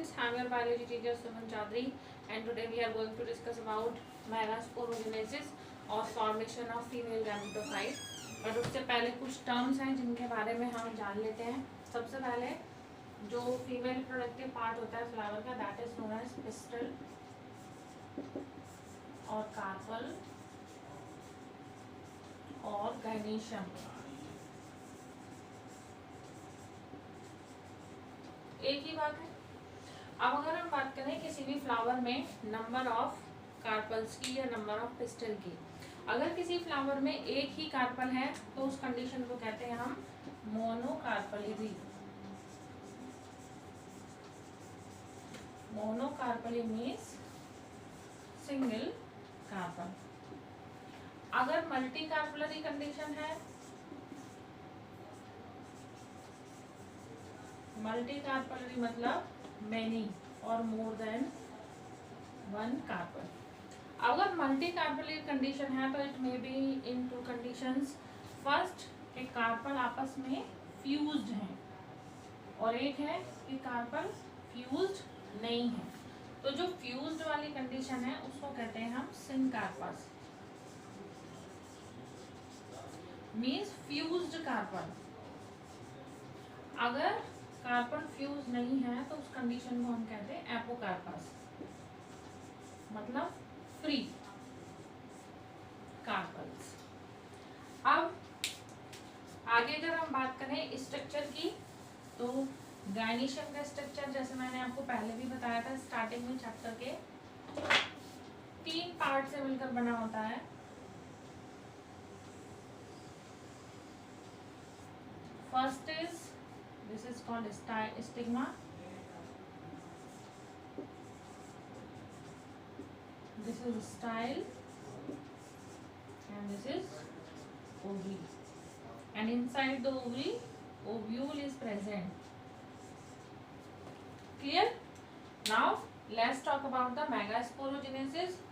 students, I am your biology teacher Suman Chaudhary, and today we are going to discuss about megasporogenesis और formation of female gametophyte। But उससे पहले कुछ terms हैं जिनके बारे में हम जान लेते हैं। सबसे पहले जो फीमेल प्रोडक्टिव पार्ट होता है फ्लावर का, that is known as pistil और कार्पल और गाइनेशियम। एक ही बात है। अब अगर हम बात करें किसी भी फ्लावर में नंबर ऑफ कार्पल्स की या नंबर ऑफ पिस्टल की, अगर किसी फ्लावर में एक ही कार्पल है तो उस कंडीशन को कहते हैं हम मोनोकार्पली। मोनोकार्पली मीन्स सिंगल कार्पल। अगर मल्टी कार्पलरी कंडीशन है, मल्टी कार्पलरी मतलब मेनी और मोर देन वन कार्पल। अगर मल्टी कार्पलरी कंडीशन है तो it may be in to conditions. First कि कार्पल आपस में फ्यूज्ड हैं और एक है कि कार्पल फ्यूज्ड नहीं है। तो जो फ्यूज्ड वाली कंडीशन है उसको कहते हैं हम सिनकार्पस, मीन्स फ्यूज्ड कार्पल। अगर कार्पल फ्यूज नहीं है तो उस कंडीशन को हम कहते हैं एपोकार्पस, मतलब फ्री कार्पल्स। अब आगे अगर हम बात करें स्ट्रक्चर की, तो गाइनेशियम का स्ट्रक्चर जैसे मैंने आपको पहले भी बताया था स्टार्टिंग में चैप्टर के, 3 पार्ट से मिलकर बना होता है। First is this is called stigma, this is style, and this is ovary, and inside the ovary ovule is present. Clear? Now let's talk about the megasporogenesis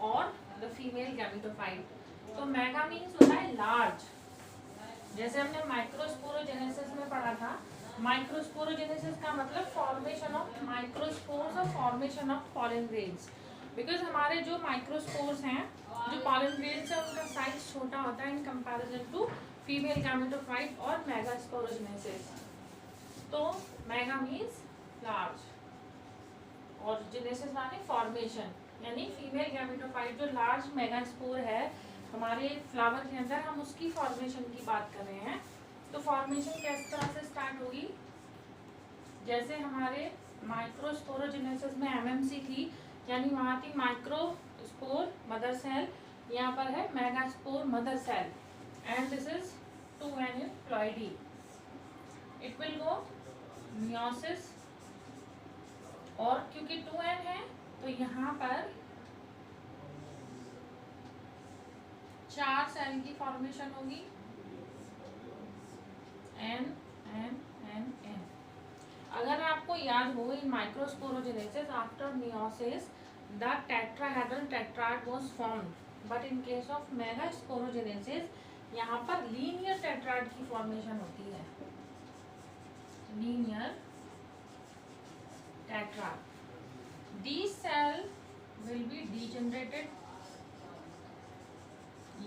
or the female gametophyte. तो mega means होता है large. जैसे हमने microsporogenesis में पढ़ा था, microsporogenesis का मतलब फॉर्मेशन ऑफ माइक्रोस्पोर्स और formation of pollen grains. Because हमारे जो माइक्रोस्पोर्स हैं, जो पॉलन ग्रेन्स है, उनका साइज छोटा होता है in comparison to female gametophyte और मेगास्पोरोजेनेसिस। तो मेगा मीन्स लार्ज और जेनेसिस माने फॉर्मेशन, यानी फीमेल गैमेटोफाइट जो लार्ज मेगास्पोर है हमारे फ्लावर के अंदर, हम उसकी फॉर्मेशन की बात कर रहे हैं। तो फॉर्मेशन किस तरह से स्टार्ट होगी? जैसे हमारे माइक्रोस्पोरोजेनेसिस में एमएमसी थी, यानी वहाँ थी माइक्रोस्पोर मदर सेल, यहाँ पर है megaspore mother cell, and this is 2n in ploidy. It will go meiosis, और क्योंकि 2n है तो यहाँ पर 4 सेल की फॉर्मेशन होगी, n n n n। अगर आपको याद हो, in microsporogenesis after meiosis the tetrahedral tetrad was formed, but in case of megasporogenesis यहाँ पर लीनियर टेट्राड की फॉर्मेशन होती है, linear tetrad. These cell will be degenerated.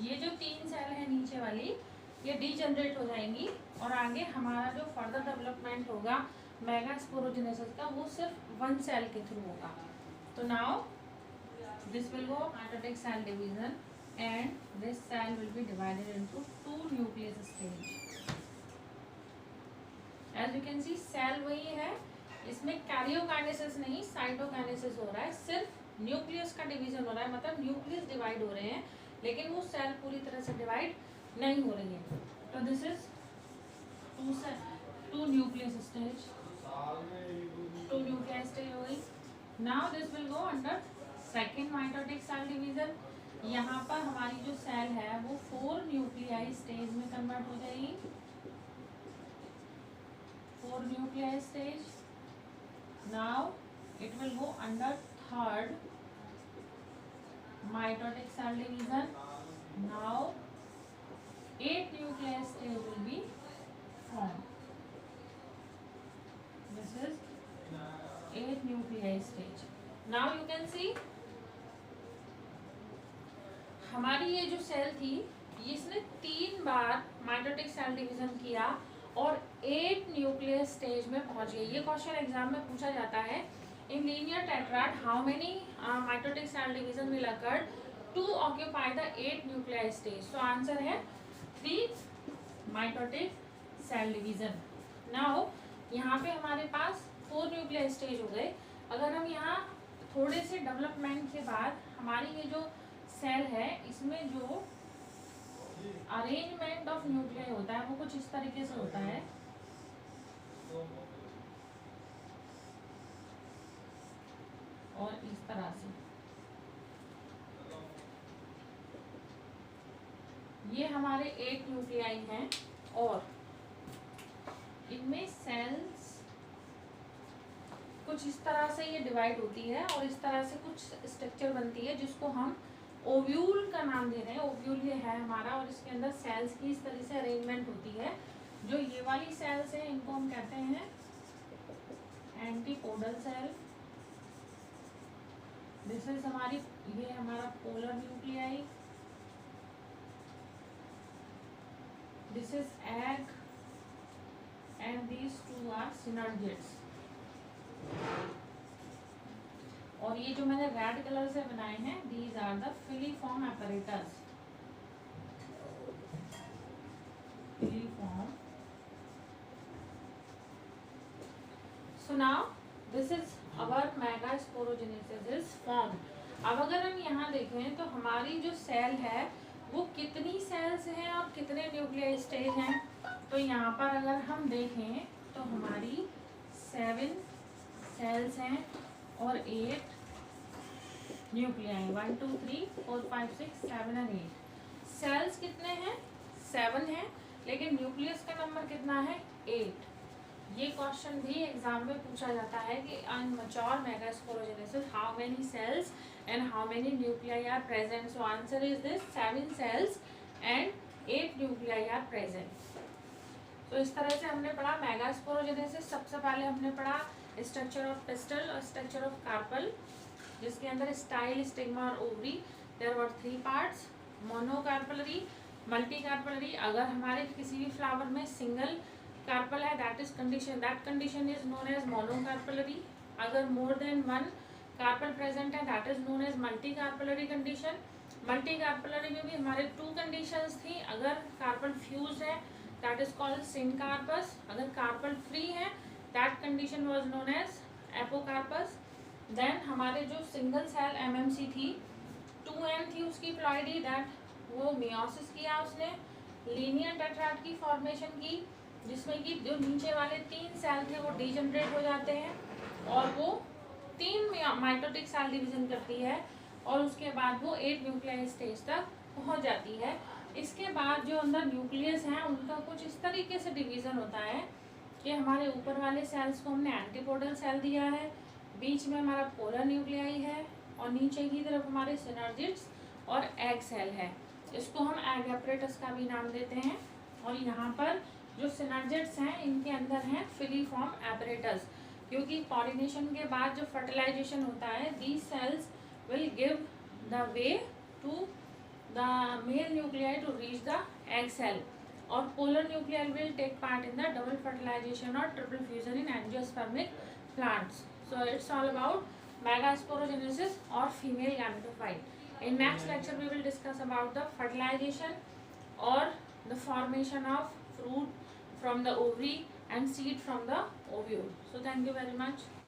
ये जो 3 सेल है नीचे वाली, ये डीजेनरेट हो जाएंगी और आगे हमारा जो फर्दर डेवलपमेंट होगा मेगास्पोरोजेनेसिस का, वो सिर्फ 1 सेल के थ्रू होगा। तो now this will go mitotic cell division and this cell will be divided into 2 nucleus stage. As you can see cell वही है, इसमें कैरियोकाइनेसिस नहीं साइटोकाइनेसिस हो रहा है, सिर्फ न्यूक्लियस का डिवीजन हो रहा है, मतलब न्यूक्लियस डिवाइड हो रहे हैं, लेकिन वो सेल पूरी तरह से डिवाइड नहीं हो रही है। तो this is 2 nucleus stage, 2 nucleus stage हो गई। Now this will go under second mitotic cell division. यहाँ पर हमारी जो सेल है वो 4 न्यूक्लियाई स्टेज में कन्वर्ट हो जाएगी, 4 nuclei stage. Now it will go under third mitotic cell division. Now 8 nucleus stage will be formed. This is 8 nuclei stage. Now you can see हमारी ये जो सेल थी इसने 3 बार माइटोटिक सेल डिवीजन किया और 8 न्यूक्लियस स्टेज में पहुंच गई. ये क्वेश्चन एग्जाम में पूछा जाता है. In linear tetrad how many mitotic cell division will occur to occupy the 8 nucleus stage. So answer है 3 माइटोटिक सेल डिवीजन. नाउ यहाँ पे हमारे पास 4 न्यूक्लियस स्टेज हो गए. अगर हम यहाँ थोड़े से डेवलपमेंट के बाद हमारी ये जो सेल है इसमें जो अरेंजमेंट ऑफ न्यूक्लियाई होता है वो कुछ इस तरीके से होता है. और इस तरह से ये हमारे 8 न्यूक्लियाई हैं और इनमें सेल्स कुछ इस तरह से ये डिवाइड होती है और इस तरह से कुछ स्ट्रक्चर बनती है जिसको हम ओव्यूल का नाम दे रहे हैं. ओव्यूल ये है हमारा और इसके अंदर सेल्स की इस तरह से अरेंजमेंट होती है. जो ये वाली सेल्स है इनको हम कहते हैं एंटीपोडल सेल. दिस इज हमारी ये हमारा polar nuclei. This is egg and these two are synergids. और ये जो मैंने रेड कलर से बनाए हैं these are the filiform apparatus. Filiform. So now this is our megasporogenesis is form. अब अगर हम यहाँ देखें तो हमारी जो सेल है वो कितनी सेल्स हैं और कितने न्यूक्लियर स्टेज हैं. तो यहाँ पर अगर हम देखें तो हमारी 7 सेल्स हैं और 8 न्यूक्लियाई. 1 2 3 4 5 6 7 और 8. सेल्स कितने हैं? 7 हैं लेकिन न्यूक्लियस का नंबर कितना है? 8. ये क्वेश्चन भी एग्जाम में पूछा जाता है कि unmature megasporogenesis how many cells and how many nuclei are present. So answer is this 7 cells and 8 nuclei are present. तो इस तरह से हमने पढ़ा मेगास्पोरोजेनेसिस. सबसे पहले हमने पढ़ा स्ट्रक्चर ऑफ पिस्टल और स्ट्रक्चर ऑफ कार्पल जिसके अंदर स्टाइल, स्टिग्मा और ovary. There were 3 parts. Monocarpellary, multi carpellary. अगर हमारे किसी भी फ्लावर में सिंगल कार्पल है that condition is known as monocarpellary. अगर मोर देन 1 कार्पल प्रेजेंट है that is known as multi carpellary condition. Multi carpellary में भी हमारे 2 कंडीशंस थी. अगर कार्पल फ्यूज है दैट इज कॉल्ड सिनकार्पस. अगर कार्पल फ्री है that condition was known as apocarpous. Then हमारे जो सिंगल सेल एमएमसी थी 2n थी उसकी प्लॉइडी दैट वो मियोसिस किया उसने. लीनियर टेट्राड की फॉर्मेशन की जिसमें कि जो नीचे वाले 3 सेल थे वो डीजनरेट हो जाते हैं और वो 3 माइटोटिक सेल डिवीजन करती है और उसके बाद वो 8 न्यूक्लियर स्टेज तक पहुंच जाती है. इसके बाद जो अंदर न्यूक्लियस हैं उनका कुछ इस तरीके से डिवीज़न होता है कि हमारे ऊपर वाले सेल्स को हमने एंटीपोडल सेल दिया है, बीच में हमारा पोलर न्यूक्लियाई है और नीचे की तरफ हमारे सिनर्जिड्स और एग सेल है. इसको हम एग एपरेटस का भी नाम देते हैं. और यहाँ पर जो सिनर्जिड्स हैं इनके अंदर हैं फिलीफॉर्म एपरेटस क्योंकि पॉलिनेशन के बाद जो फर्टिलाइजेशन होता है these cells will give the way to the male nuclei to reach the egg cell. और polar nuclei will take part in the double fertilization और triple fusion in angiospermic plants. So it's all about megasporogenesis or female gametophyte. In next lecture we will discuss about the fertilization or the formation of fruit from the ovary and seed from the ovule. So thank you very much.